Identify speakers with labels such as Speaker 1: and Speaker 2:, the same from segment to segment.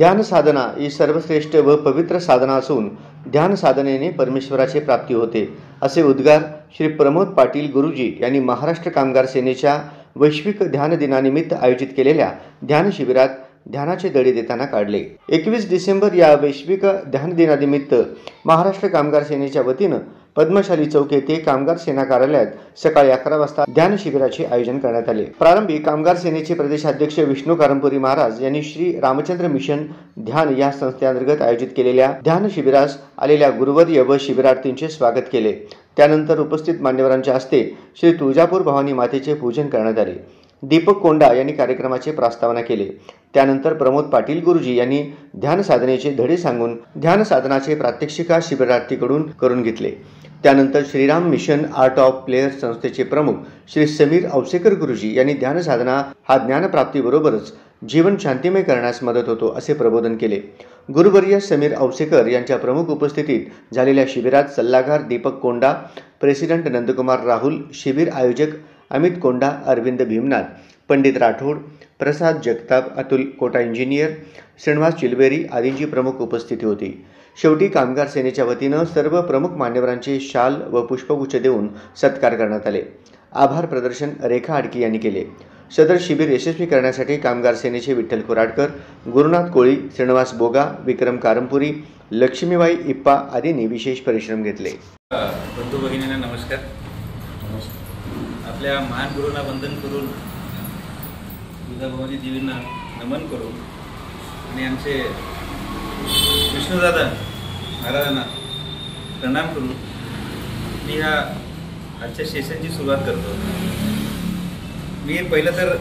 Speaker 1: ध्यान साधना ही सर्वश्रेष्ठ व पवित्र साधना असून ध्यान साधनेने परमेश्वराची प्राप्ती होते, असे उद्गार श्री प्रमोद पाटील गुरुजी यांनी महाराष्ट्र कामगार सेनेच्या वैश्विक ध्यान दिनानिमित्त आयोजित केलेल्या ध्यान शिबिरात ध्यानाचे धडे देताना काढले। 21 डिसेंबर या वैश्विक ध्यान दिनानिमित्त महाराष्ट्र कामगार सेनेच्या वतीनं पद्मशाली चौक येथे कामगार सेना कार्यालयात सकाळी 11 वाजता ध्यान शिबिराचे आयोजन करण्यात आले। प्रारंभी कामगार सेनेचे प्रदेशाध्यक्ष विष्णू कारंपुरी महाराज यांनी श्री रामचंद्र मिशन ध्यान या संस्थेअंतर्गत आयोजित केलेल्या ध्यान शिबिरास आलेल्या गुरुवर्य व शिबिरार्थींचे स्वागत केले। त्यानंतर उपस्थित मान्यवरांच्या हस्ते श्री तुळजापूर भवानी मातेचे पूजन करण्यात आले। दीपक कोंडा यांनी कार्यक्रमाचे प्रास्तावना केले। त्यानंतर प्रमोद पाटील गुरुजी यांनी ध्यान साधनेचे धडे सांगून ध्यान साधनाचे प्रात्यक्षिका शिबिरार्थीकडून करून घेतले। त्यानंतर Shriram mission art of player संस्थेचे प्रमुख श्री समीर औसेकर गुरुजी यांनी ध्यान साधना हा ज्ञानप्राप्तीबरोबरच जीवन शांतिमय करण्यास मदत होतो असे प्रबोधन केले। गुरुवर्य समीर औसेकर यांच्या प्रमुख उपस्थितीत झालेल्या शिबिरात सल्लागार दीपक कोंडा, प्रेसिडेंट नंदकुमार राहुल, शिबिर आयोजक अमित कोंडा, अरविंद भीमनाथ, पंडित राठोड, प्रसाद जगताप, अतुल कोटा इंजिनियर, श्रीनिवास चिलबेरी आदींची प्रमुख उपस्थिती होती। शेवटी कामगार सेनेच्या वतीनं सर्व प्रमुख मान्यवरांचे शाल व पुष्पगुच्छ देऊन सत्कार करण्यात आले। आभार प्रदर्शन रेखा आडकी यांनी केले। सदर शिबिर यशस्वी करण्यासाठी कामगार सेनेचे विठ्ठल कोराडकर, गुरुनाथ कोळी, श्रीनिवास बोगा, विक्रम कारंपुरी, लक्ष्मीबाई इप्पा आदींनी विशेष परिश्रम घेतले।
Speaker 2: बंधू भगिनींना नमस्कार। आपल्या महान गुरूंना वंदन करून, तुळजाभवानी देवींना नमन करून आणि आमचे विष्णुदादा महाराजांना प्रणाम करून मी ह्या आजच्या सेशनची सुरुवात करतो। मी पहिलं तर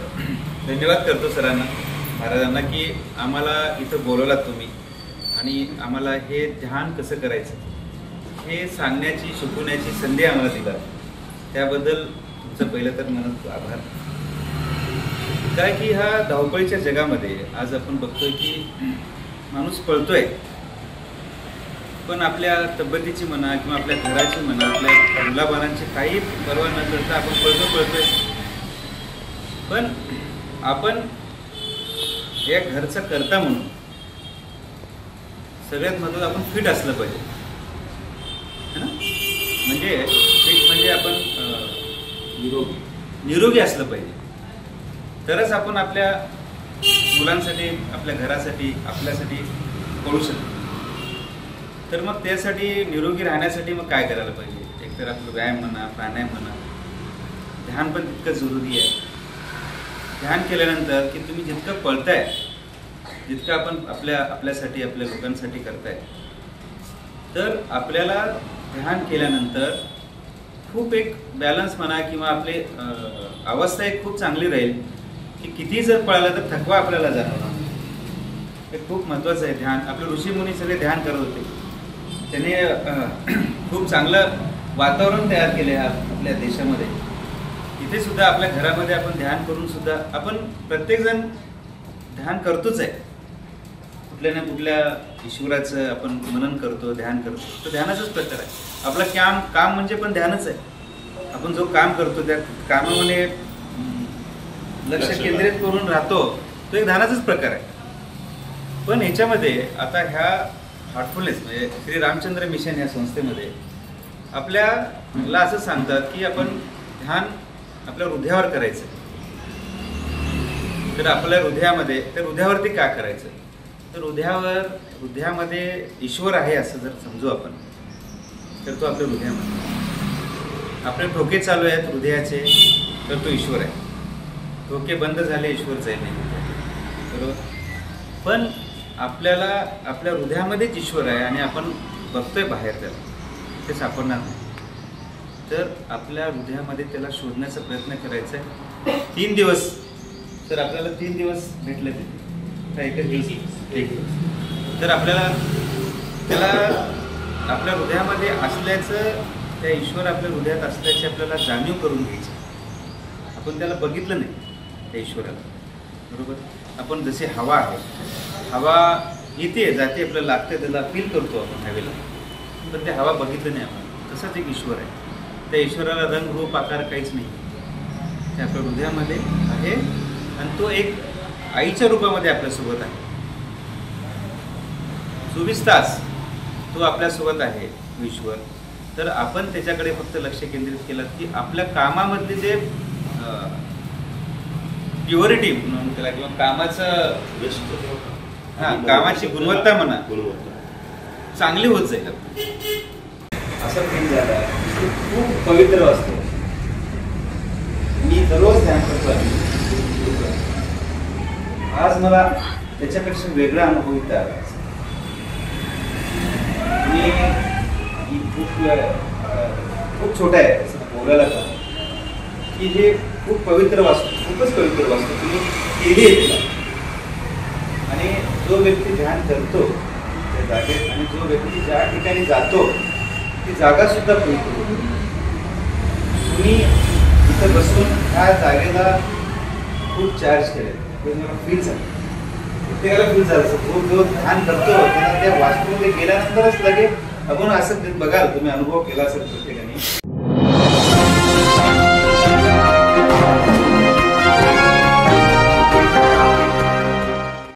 Speaker 2: धन्यवाद करतो सरांना, महाराजांना, की आम्हाला इथं बोलवलात तुम्ही आणि आम्हाला हे ध्यान कसं करायचं हे सांगण्याची, शिकवण्याची संधी आम्हाला दिला, त्याबद्दल तुमचं पहिलं तर मनपूर्वक आभार। काय की ह्या धावपळीच्या जगामध्ये आज आपण बघतोय की माणूस पळतोय, पण आपल्या तब्येतीची म्हणा किंवा आपल्या घराची म्हणा, आपल्या मुलाबाळांची काही पर्वा न करता आपण पळतोय। पण आपण या घरचा करता म्हणून सगळ्यात महत्त्वाचं आपण फिट असलं पाहिजे, है ना? म्हणजे फिट म्हणजे आपण निरोगी असलं पाहिजे, तरच आपण आपल्या मुलांसाठी, आपल्या घरासाठी, आपल्यासाठी पळू शकतो। तर मग त्यासाठी निरोगी राहण्यासाठी मग काय करायला पाहिजे? एकतर आपलं व्यायाम म्हणा, प्राणायाम म्हणा, ध्यान पण तितकं जरुरी आहे। ध्यान केल्यानंतर की तुम्ही जितकं पळताय, जितकं आपण आपल्यासाठी, आपल्या लोकांसाठी करताय, तर आपल्याला ध्यान केल्यानंतर खूप एक बॅलन्स म्हणा किंवा आपली अवस्था एक खूप चांगली राहील, की किती जर पळालं तर थकवा आपल्याला जाणवणार। हे खूप महत्त्वाचं आहे ध्यान। आपले ऋषीमुनी सगळे ध्यान करत होते, त्याने खूप चांगलं वातावरण तयार केले आपल्या देशामध्ये। इथे सुद्धा आपल्या घरामध्ये आपण ध्यान करून सुद्धा आपण प्रत्येकजण ध्यान करतोच आहे, कुठल्या ना कुठल्या ईश्वराचं आपण मनन करतो, ध्यान करतो, तो ध्यानाचाच प्रकार आहे। आपलं काम म्हणजे पण ध्यानच आहे। आपण जो काम करतो त्या कामामध्ये लक्ष केंद्रित करून राहतो, तो एक ध्यानाचाच प्रकार आहे। पण ह्याच्यामध्ये आता ह्या हार्टफुलनेस म्हणजे श्री रामचंद्र मिशन या संस्थेमध्ये आपल्याला असं सांगतात की आपण ध्यान आपल्या हृदयावर करायचं। तर आपल्या हृदयामध्ये, तर हृदयावरती का करायचं? तर हृदयामध्ये ईश्वर आहे असं जर समजू आपण, तर तो आपल्या हृदयामध्ये, आपले ठोके चालू आहेत हृदयाचे, तर तो ईश्वर आहे। ठोके बंद झाले, ईश्वर जाईल नाही, बरोबर? पण आपल्याला आपल्या हृदयामध्येच ईश्वर आहे आणि आपण बघतोय बाहेर त्याला, ते सापडणार नाही। तर आपल्या हृदयामध्ये त्याला शोधण्याचा प्रयत्न करायचा आहे। 3 दिवस, तर आपल्याला 3 दिवस भेटले ते एकच दिवस, एक दिवस, तर आपल्याला त्याला आपल्या हृदयामध्ये असल्याचं, त्या ईश्वर आपल्या हृदयात असल्याची आपल्याला जाणीव करून घ्यायची। आपण त्याला बघितलं नाही त्या ईश्वराला, बरोबर? आपण जशी हवा आहे, हवा येते जाते, आपल्याला लागते, त्याला फील करतो आपण हवेला, पण ते हवा बघितलं नाही आपण। तसाच एक ईश्वर आहे, त्या ईश्वराला रंग, रूप, आकार काहीच नाही, ते आपल्या हृदयामध्ये आहे आणि तो एक आईच्या रूपामध्ये आपल्यासोबत आहे। 24 तास तो आपल्यासोबत आहे ईश्वर, तर आपण त्याच्याकडे फक्त लक्ष केंद्रित केलं की आपल्या कामामधले जे प्युरिटी म्हणून त्याला किंवा कामाचं कामाची गुणवत्ता म्हणा चांगली होत जाईल. असं फील झालं खूप पवित्र असतो. मी दररोज ध्यान करतो. आज मला त्याच्यापेक्षा वेगळा अनुभव इथं आला. मी खूप छोटा आहे असं बोलायला का की हे खूप पवित्र वास्तू, खूपच पवित्र वास्तू तुम्ही केली आहे तिला. आणि जो व्यक्ती ध्यान करतो त्या जागेत आणि जो व्यक्ती ज्या ठिकाणी जातो ती जागा सुद्धा पवित्र होते. तुम्ही इथं बसून ह्या जागेला खूप चार्ज केले हे मला फील झालं. प्रत्येकाला फील झालं. जो ध्यान करतो त्याला त्या वास्तूमध्ये गेल्यानंतरच लगेच आपण असं बघाल, तुम्ही अनुभव केला असेल प्रत्येकाने